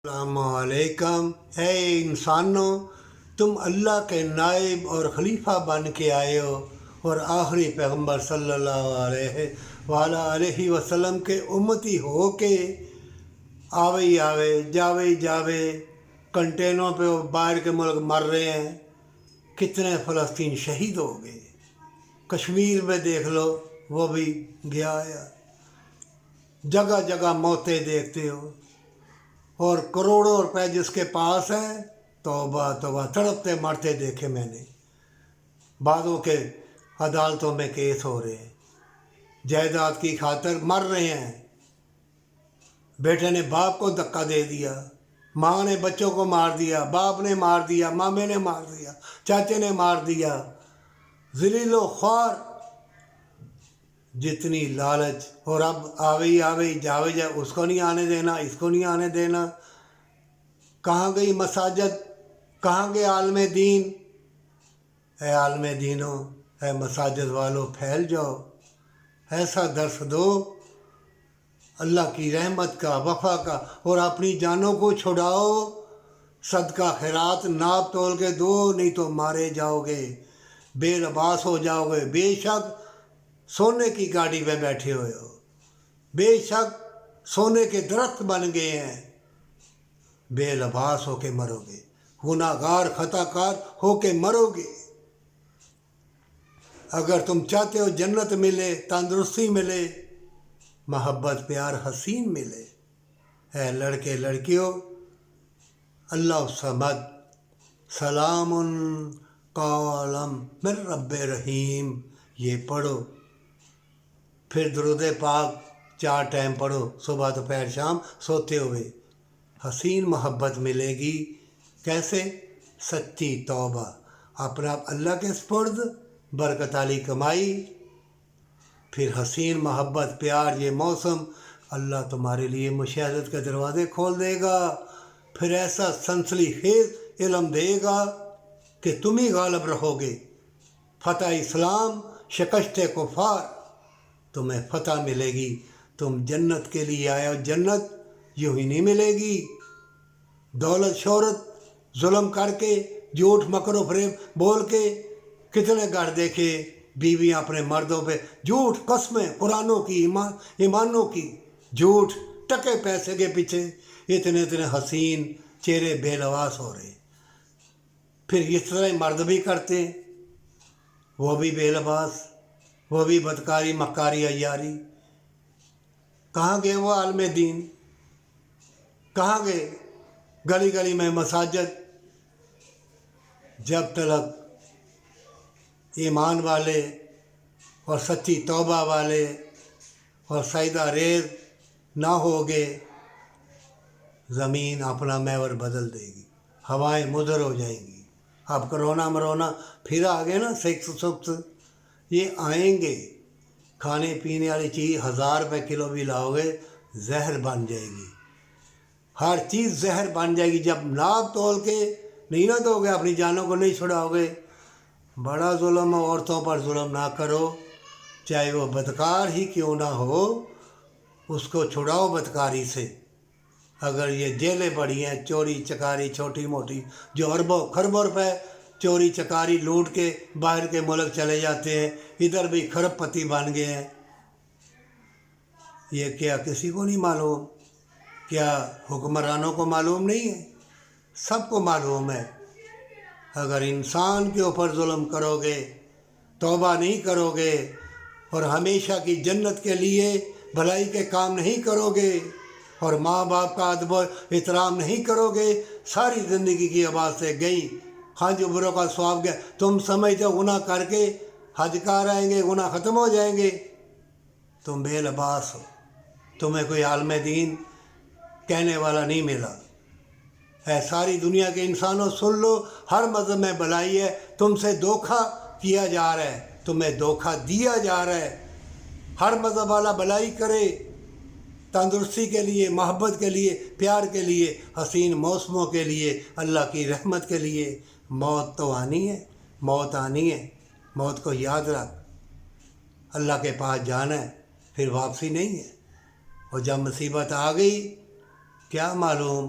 السلام علیکم۔ اے انسانوں، تم اللہ کے نائب اور خلیفہ بن کے آئے ہو اور آخری پیغمبر صلی اللہ علیہ وسلم کے امتی ہو کے آوے ہی آوے جاوے ہی جاوے کنٹینروں پہ وہ باہر کے ملک مر رہے ہیں۔ کتنے فلسطین شہید ہو گئے۔ کشمیر میں دیکھ لو، وہ بھی گیا ہے۔ جگہ جگہ موتیں دیکھتے ہو، اور کروڑوں روپے جس کے پاس ہے، توبہ توبہ، تڑپتے مرتے دیکھے میں نے۔ بعضوں کے عدالتوں میں کیس ہو رہے ہیں، جائیداد کی خاطر مر رہے ہیں۔ بیٹے نے باپ کو دھکا دے دیا، ماں نے بچوں کو مار دیا، باپ نے مار دیا، مامے نے مار دیا، چاچے نے مار دیا۔ ذلیل و خوار، جتنی لالچ، اور اب آوے جاوے جا، اس کو نہیں آنے دینا، اس کو نہیں آنے دینا۔ کہاں گئی مساجد؟ کہاں گئے عالم دین؟ اے عالم دینوں، اے مساجد والوں، پھیل جاؤ، ایسا درس دو اللہ کی رحمت کا، وفا کا، اور اپنی جانوں کو چھڑاؤ۔ صدقہ خیرات ناپ تول کے دو، نہیں تو مارے جاؤ گے، بے لباس ہو جاؤ گے۔ بے شک سونے کی گاڑی پہ بیٹھے ہوئے ہو، بے شک سونے کے درخت بن گئے ہیں، بے لباس ہو کے مرو گے، گناہ گار خطا کار ہو کے مرو گے۔ اگر تم چاہتے ہو جنت ملے، تندرستی ملے، محبت پیار حسین ملے، اے لڑکے لڑکیوں، اللہ الصمد، سلام قولا من رب رحیم، یہ پڑھو۔ پھر درود پاک 4 ٹائم پڑھو، صبح دوپہر شام سوتے ہوئے۔ حسین محبت ملے گی۔ کیسے؟ سچی توبہ، اپنا اللہ کے سپرد، برکت والی کمائی، پھر حسین محبت پیار، یہ موسم اللہ تمہارے لیے مشاہدت کے دروازے کھول دے گا۔ پھر ایسا سنسلی خیز علم دے گا کہ تم ہی غالب رہو گے۔ فتح اسلام، شکست کفار، تمہیں فتح ملے گی۔ تم جنت کے لیے آئے ہو، جنت یوں ہی نہیں ملے گی۔ دولت شہرت ظلم کر کے، جھوٹ مکر و فریب بول کے، کتنے گھر دیکھے، بیویاں اپنے مردوں پہ جھوٹ، قسمیں قرآنوں کی، ایمانوں کی، جھوٹ، ٹکے پیسے کے پیچھے اتنے حسین چہرے بے لباس ہو رہے۔ پھر اس طرح مرد بھی کرتے ہیں، وہ بھی بے لباس، وہ بھی بدکاری مکاری عیاری۔ کہاں گئے وہ عالم دین؟ کہاں گئے؟ گلی گلی میں مساجد۔ جب تک ایمان والے اور سچی توبہ والے اور سجدہ ریز نہ ہوگے، زمین اپنا محور بدل دے گی، ہوائیں مضر ہو جائیں گی۔ اب کرونا مرونا پھر آگے نا، سکس یہ آئیں گے۔ کھانے پینے والی چیز 1000 روپے کلو بھی لاؤ گے، زہر بن جائے گی۔ ہر چیز زہر بن جائے گی جب ناپ تول کے نہیں نہ دو گے، اپنی جانوں کو نہیں چھڑاؤ گے۔ بڑا ظلم ہو، عورتوں پر ظلم نہ کرو، چاہے وہ بدکار ہی کیوں نہ ہو، اس کو چھڑاؤ بدکاری سے۔ اگر یہ جیلیں بڑی ہیں، چوری چکاری چھوٹی موٹی، جو اربوں خربوں روپے چوری چکاری لوٹ کے باہر کے ملک چلے جاتے ہیں، ادھر بھی کھرب پتی بن گئے ہیں، یہ کیا کسی کو نہیں معلوم؟ کیا حکمرانوں کو معلوم نہیں ہے؟ سب کو معلوم ہے۔ اگر انسان کے اوپر ظلم کرو گے، توبہ نہیں کرو گے، اور ہمیشہ کی جنت کے لیے بھلائی کے کام نہیں کرو گے، اور ماں باپ کا ادب و احترام نہیں کرو گے، ساری زندگی کی آواز سے گئی، حج عمروں کا ثواب گیا، تم سمجھتے ہو گناہ کر کے حج کر آئیں گے، گناہ ختم ہو جائیں گے؟ تم بے لباس ہو، تمہیں کوئی عالم دین کہنے والا نہیں ملا۔ اے ساری دنیا کے انسانوں سن لو، ہر مذہب میں بھلائی ہے، تم سے دھوکہ کیا جا رہا ہے، تمہیں دھوکہ دیا جا رہا ہے۔ ہر مذہب والا بھلائی کرے، تندرستی کے لیے، محبت کے لیے، پیار کے لیے، حسین موسموں کے لیے، اللہ کی رحمت کے لیے۔ موت تو آنی ہے، موت آنی ہے، موت کو یاد رکھ، اللہ کے پاس جانا ہے، پھر واپسی نہیں ہے۔ اور جب مصیبت آ گئی، کیا معلوم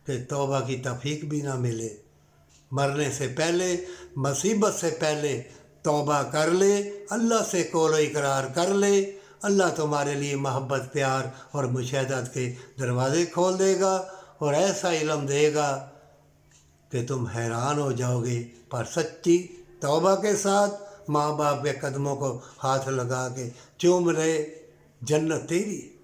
کہ توبہ کی توفیق بھی نہ ملے۔ مرنے سے پہلے، مصیبت سے پہلے توبہ کر لے، اللہ سے قول و اقرار کر لے، اللہ تمہارے لیے محبت، پیار اور مشاہدت کے دروازے کھول دے گا اور ایسا علم دے گا کہ تم حیران ہو جاؤ گے۔ پر سچی توبہ کے ساتھ ماں باپ کے قدموں کو ہاتھ لگا کے چوم لے، جنت تیری۔